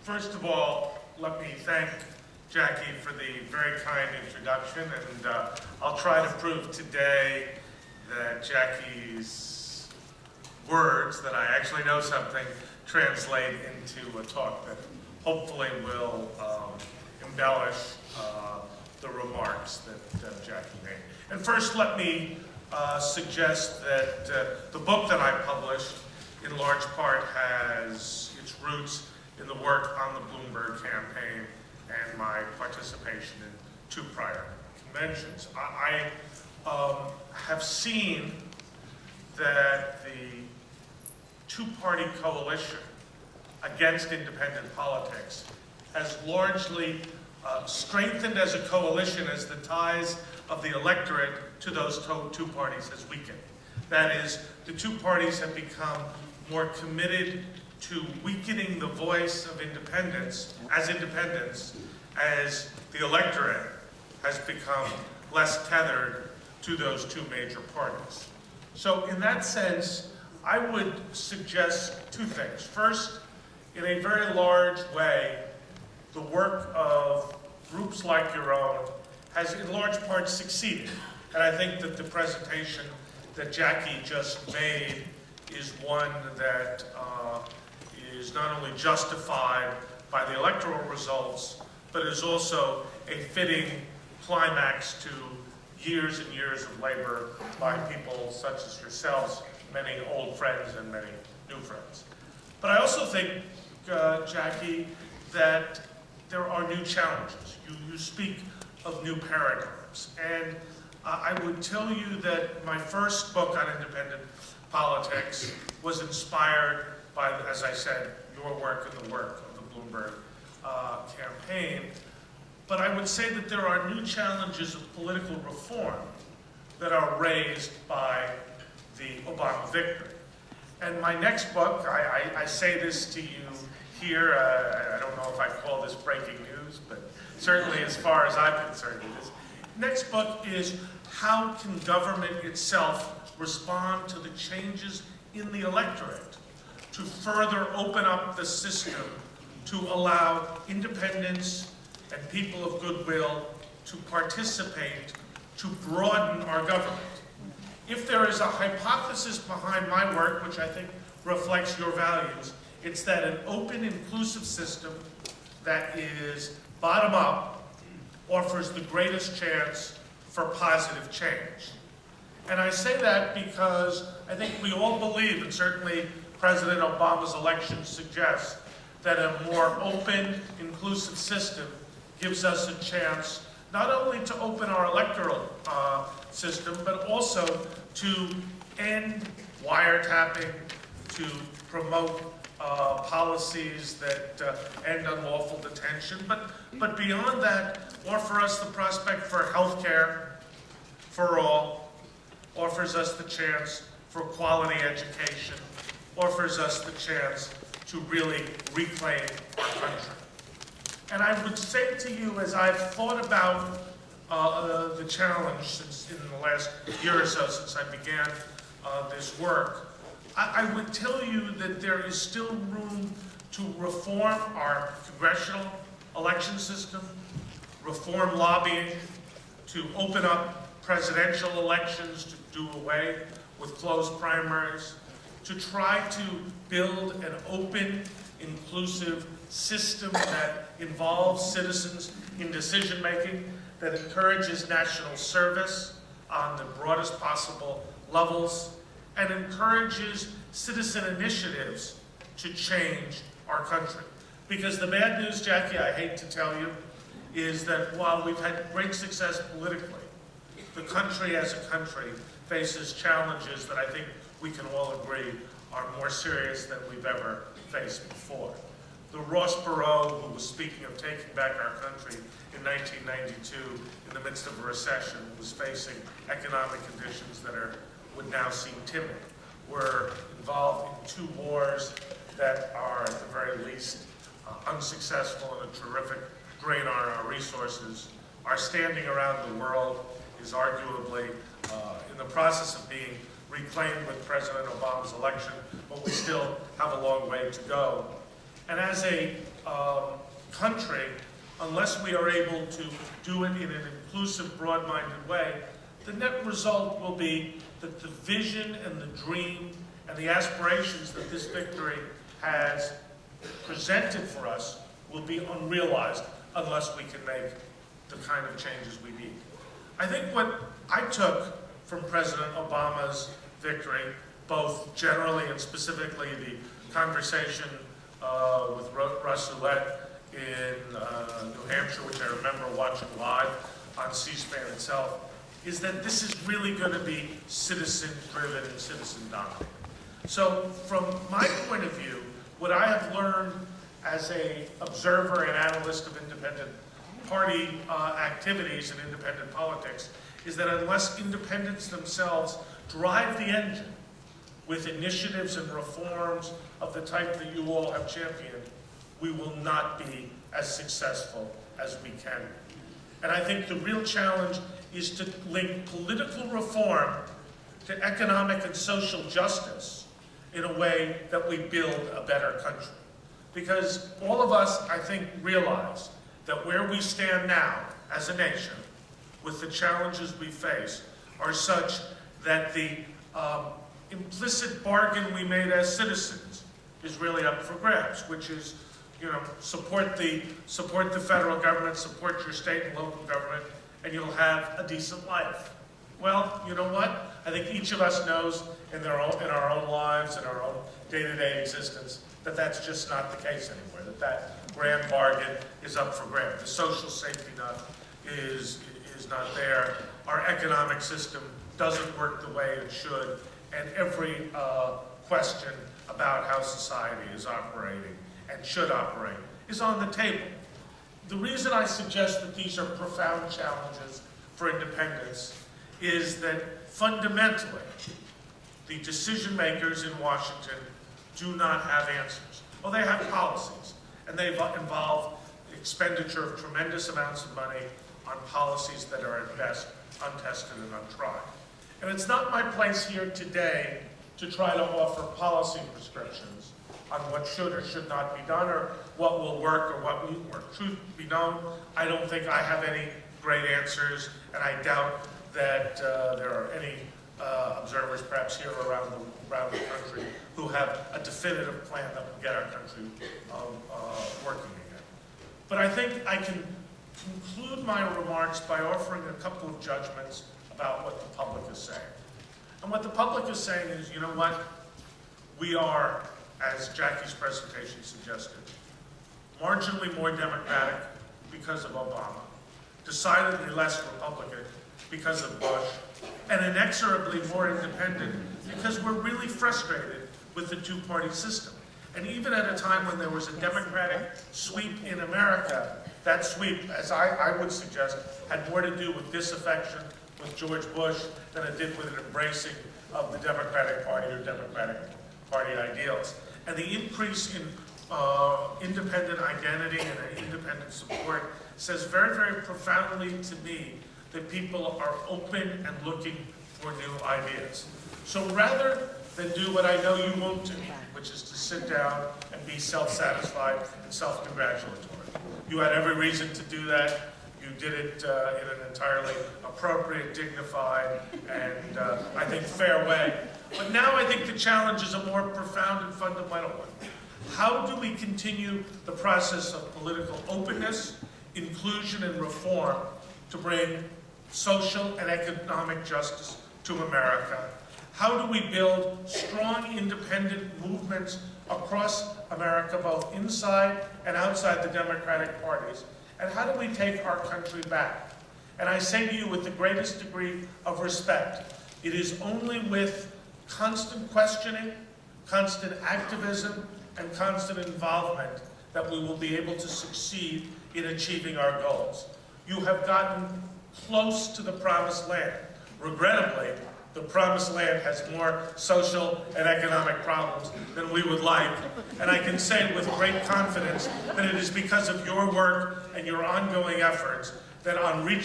First of all, let me thank Jackie for the very kind introduction, and I'll try to prove today that Jackie's words, that I actually know something, translate into a talk that hopefully will embellish the remarks that Jackie made. And first, let me suggest that the book that I published in large part has its roots in the work on the Bloomberg campaign and my participation in 2 prior conventions. I have seen that the 2-party coalition against independent politics has largely strengthened as a coalition as the ties of the electorate to those 2 parties has weakened. That is, the 2 parties have become more committed to weakening the voice of independence as the electorate has become less tethered to those 2 major parties. So in that sense, I would suggest 2 things. First, in a very large way, the work of groups like your own has in large part succeeded. And I think that the presentation that Jackie just made is one that is not only justified by the electoral results, but is also a fitting climax to years and years of labor by people such as yourselves, many old friends and many new friends. But I also think, Jackie, that there are new challenges. You speak of new paradigms. And I would tell you that my first book on independent politics was inspired by, as I said, your work and the work of the Bloomberg campaign. But I would say that there are new challenges of political reform that are raised by the Obama victory. And my next book, I say this to you here, I don't know if I call this breaking news, but certainly as far as I'm concerned it is. Next book is How Can Government Itself Respond to the Changes in the Electorate to further open up the system to allow independents and people of goodwill to participate, to broaden our government. If there is a hypothesis behind my work, which I think reflects your values, it's that an open, inclusive system that is bottom-up offers the greatest chance for positive change. And I say that because I think we all believe, and certainly President Obama's election suggests, that a more open, inclusive system gives us a chance not only to open our electoral system, but also to end wiretapping, to promote policies that end unlawful detention, but beyond that, offer us the prospect for health care for all, offers us the chance for quality education, offers us the chance to really reclaim our country. And I would say to you, as I've thought about the challenge since in the last year or so since I began this work, I would tell you that there is still room to reform our congressional election system, reform lobbying, to open up presidential elections, to do away with closed primaries, to try to build an open, inclusive system that involves citizens in decision-making, that encourages national service on the broadest possible levels, and encourages citizen initiatives to change our country. Because the bad news, Jackie, I hate to tell you, is that while we've had great success politically, the country as a country faces challenges that I think we can all agree are more serious than we've ever faced before. The Ross Perot, who was speaking of taking back our country in 1992 in the midst of a recession, was facing economic conditions that would now seem timid. We're involved in 2 wars that are, at the very least, unsuccessful and a terrific drain on our resources. Our standing around the world is arguably in the process of being reclaimed with President Obama's election, but we still have a long way to go. And as a country, unless we are able to do it in an inclusive, broad-minded way, the net result will be that the vision and the dream and the aspirations that this victory has presented for us will be unrealized unless we can make the kind of changes we need. I think what I took from President Obama's victory, both generally and specifically the conversation with Russ Ouellette in New Hampshire, which I remember watching live on C-SPAN itself, is that this is really going to be citizen-driven and citizen-dominated. So from my point of view, what I have learned as an observer and analyst of independent party activities and independent politics is that unless independents themselves drive the engine with initiatives and reforms of the type that you all have championed, we will not be as successful as we can be. And I think the real challenge is to link political reform to economic and social justice in a way that we build a better country. Because all of us, I think, realize that where we stand now as a nation, with the challenges we face, are such that the implicit bargain we made as citizens is really up for grabs, which is, support the federal government, support your state and local government, and you'll have a decent life. Well, you know what? I think each of us knows in our own lives, in our own day-to-day existence, that that's just not the case anymore, that grand bargain is up for grabs. The social safety net is not there. Our economic system doesn't work the way it should, and every question about how society is operating and should operate is on the table. The reason I suggest that these are profound challenges for independence is that fundamentally, the decision makers in Washington do not have answers. Well, they have policies, and they involve expenditure of tremendous amounts of money on policies that are at best untested and untried. And it's not my place here today to try to offer policy prescriptions on what should or should not be done, or what will work or what won't work. Truth be known, I don't think I have any great answers, and I doubt that there are any observers, perhaps here around the country, who have a definitive plan that will get our country working again. But I think I can conclude my remarks by offering a couple of judgments about what the public is saying. And what the public is saying is, you know what? We are, as Jackie's presentation suggested, marginally more democratic because of Obama, decidedly less Republican because of Bush, and inexorably more independent because we're really frustrated with the two-party system. And even at a time when there was a democratic sweep in America, that sweep, as I would suggest, had more to do with disaffection with George Bush than it did with an embracing of the Democratic Party or Democratic Party ideals. And the increase in independent identity and independent support says very, very profoundly to me that people are open and looking for new ideas. So rather than do what I know you won't do, which is to sit down and be self-satisfied and self-congratulatory. You had every reason to do that. You did it in an entirely appropriate, dignified, and I think fair way. But now I think the challenge is a more profound and fundamental one. How do we continue the process of political openness, inclusion, and reform to bring social and economic justice to America? How do we build strong independent movements across America, both inside and outside the Democratic parties? And how do we take our country back? And I say to you with the greatest degree of respect, it is only with constant questioning, constant activism, and constant involvement that we will be able to succeed in achieving our goals. You have gotten close to the promised land. Regrettably, the promised land has more social and economic problems than we would like. And I can say with great confidence that it is because of your work and your ongoing efforts that on reaching